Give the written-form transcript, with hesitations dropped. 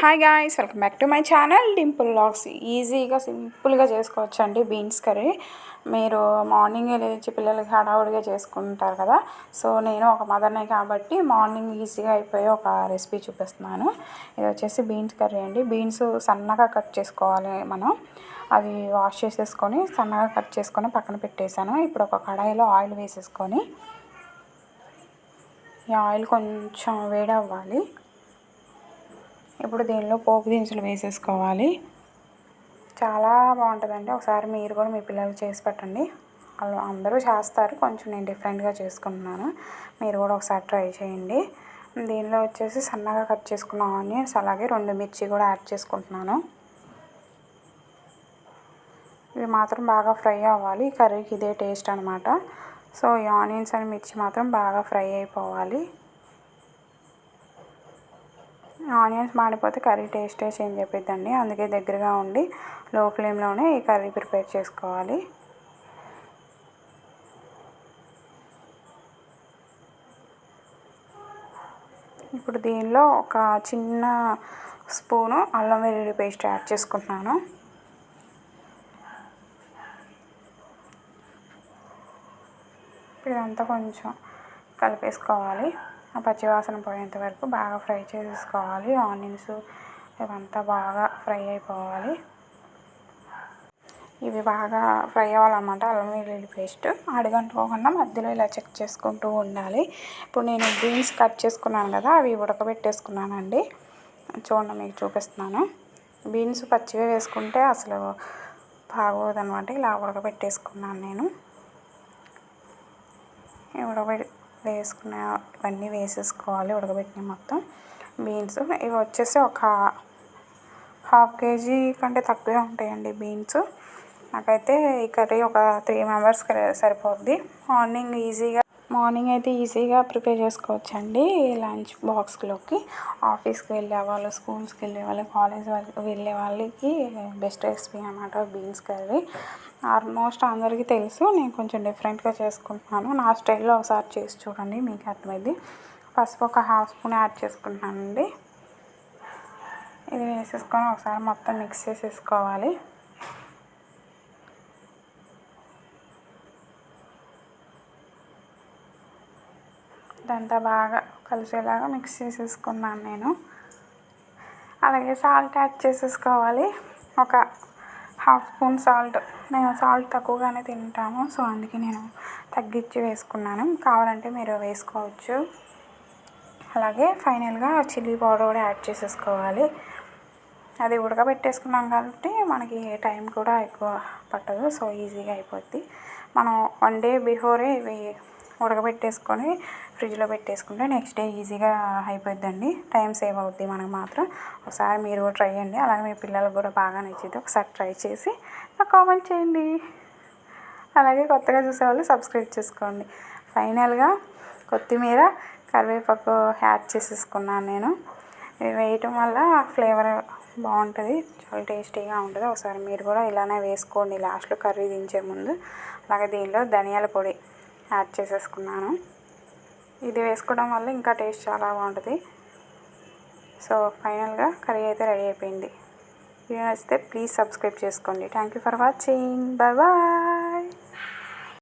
Hi guys, welcome back to my channel Dimple vlogs. ఈజీగా సింపుల్గా చేసుకోవచ్చండి బీన్స్ కర్రీ. మీరు మార్నింగే లేచి పిల్లలకి హడావుడిగా చేసుకుంటారు కదా. సో నేను ఒక మదర్నే కాబట్టి మార్నింగ్ ఈజీగా అయిపోయి ఒక రెసిపీ చూపిస్తున్నాను. ఇది వచ్చేసి బీన్స్ కర్రీ అండి. బీన్స్ సన్నగా కట్ చేసుకోవాలి మనం. అవి వాష్ చేసేసుకొని సన్నగా కట్ చేసుకొని పక్కన పెట్టేశాను. ఇప్పుడు ఒక కడాయిలో ఆయిల్ వేసేసుకొని ఈ ఆయిల్ కొంచెం వేడి అవ్వాలి. ఇప్పుడు దీనిలో పోపు దినుసులు వేసేసుకోవాలి. చాలా బాగుంటుందండి. ఒకసారి మీరు కూడా మీ పిల్లలు చేసి పెట్టండి. అలా అందరూ చేస్తారు, కొంచెం నేను డిఫరెంట్గా చేసుకుంటున్నాను. మీరు కూడా ఒకసారి ట్రై చేయండి. దీనిలో వచ్చేసి సన్నగా కట్ చేసుకున్న ఆనియన్స్, అలాగే 2 మిర్చి కూడా యాడ్ చేసుకుంటున్నాను. ఇవి మాత్రం బాగా ఫ్రై అవ్వాలి. కర్రీకి ఇదే టేస్ట్ అనమాట. సో ఈ ఆనియన్స్ అండ్ మిర్చి మాత్రం బాగా ఫ్రై అయిపోవాలి. ఆనియన్స్ మాడిపోతే కర్రీ టేస్టే చేంజ్ అయిపోద్దండి. అందుకే దగ్గరగా ఉండి లో ఫ్లేమ్లోనే ఈ కర్రీ ప్రిపేర్ చేసుకోవాలి. ఇప్పుడు దీనిలో ఒక చిన్న స్పూను అల్లం వెల్లుల్లి పేస్ట్ యాడ్ చేసుకుంటున్నాను. ఇదంతా కొంచెం కలిపేసుకోవాలి. ఆ పచ్చివాసన పోయేంత వరకు బాగా ఫ్రై చేసేసుకోవాలి. ఆనియన్స్ ఇవంతా బాగా ఫ్రై అయిపోవాలి. ఇవి బాగా ఫ్రై అవ్వాలన్నమాట. అల్లం వెల్లుల్లి పేస్ట్ అడుగంటుకోకుండా మధ్యలో ఇలా చెక్ చేసుకుంటూ ఉండాలి. ఇప్పుడు నేను బీన్స్ కట్ చేసుకున్నాను కదా, అవి ఉడకబెట్టేసుకున్నానండి. చూడండి, మీకు చూపిస్తున్నాను. బీన్స్ పచ్చివే వేసుకుంటే అసలు బాగోదన్నమాట. ఇలా ఉడకబెట్టేసుకున్నాను నేను. వేసుకున్న ఇవన్నీ వేసేసుకోవాలి. ఉడకబెట్టిన మొత్తం బీన్స్ ఇవి వచ్చేసి ఒక ½ కేజీ కంటే తక్కువే ఉంటాయండి బీన్స్. నాకైతే ఈ కర్రీ ఒక 3 మెంబర్స్కి సరిపోద్ది. మార్నింగ్ అయితే ఈజీగా ప్రిపేర్ చేసుకోవచ్చండి. లంచ్ బాక్స్లోకి ఆఫీస్కి వెళ్ళే వాళ్ళు, స్కూల్స్కి వెళ్ళే వాళ్ళు, కాలేజ్ వెళ్ళే వాళ్ళకి బెస్ట్ రెసిపీ అన్నమాట బీన్స్ కర్రీ. ఆల్మోస్ట్ అందరికీ తెలుసు. నేను కొంచెం డిఫరెంట్గా చేసుకుంటున్నాను. నా స్టైల్లో ఒకసారి చేసి చూడండి, మీకు అర్థమైంది. పసుపు ఒక ½ స్పూన్ యాడ్ చేసుకుంటున్నానండి. ఇది వేసేసుకొని ఒకసారి మొత్తం మిక్స్ చేసేసుకోవాలి. ఇదంతా బాగా కలిసేలాగా మిక్స్ చేసేసుకున్నాను నేను. అలాగే సాల్ట్ యాడ్ చేసేసుకోవాలి. ఒక ½ స్పూన్ సాల్ట్. నేను సాల్ట్ తక్కువగానే తింటాము, సో అందుకే నేను తగ్గించి వేసుకున్నాను. కావాలంటే మీరు వేసుకోవచ్చు. అలాగే ఫైనల్గా చిల్లీ పౌడర్ కూడా యాడ్ చేసేసుకోవాలి. అది ఉడకబెట్టేసుకున్నాం కాబట్టి మనకి టైం కూడా ఎక్కువ పట్టదు, సో ఈజీగా అయిపోద్ది. మనం 1 డే బిఫోరే ఇవి ఉడకబెట్టేసుకొని ఫ్రిడ్జ్లో పెట్టేసుకుంటే నెక్స్ట్ డే ఈజీగా అయిపోద్దండి. టైం సేవ్ అవుద్ది మనకు మాత్రం. ఒకసారి మీరు కూడా ట్రై చేయండి. అలాగే మీ పిల్లలకు కూడా బాగా నచ్చింది. ఒకసారి ట్రై చేసి నాకు కామెంట్ చేయండి. అలాగే కొత్తగా చూసేవాళ్ళు సబ్స్క్రైబ్ చేసుకోండి. ఫైనల్గా కొత్తిమీర, కరివేపాకు యాడ్ చేసేసుకున్నాను నేను. ఇవి వేయటం వల్ల ఫ్లేవర్ బాగుంటుంది, చాలా టేస్టీగా ఉంటుంది. ఒకసారి మీరు కూడా ఇలానే వేసుకోండి లాస్ట్లో కర్రీ దించే ముందు. అలాగే దీనిలో ధనియాల పొడి యాడ్ చేసేసుకున్నాను. ఇది వేసుకోవడం వల్ల ఇంకా టేస్ట్ చాలా బాగుంటుంది. సో ఫైనల్గా కర్రీ అయితే రెడీ అయిపోయింది. వీడియో నచ్చితే ప్లీజ్ సబ్స్క్రైబ్ చేసుకోండి. Thank you for watching. Bye bye.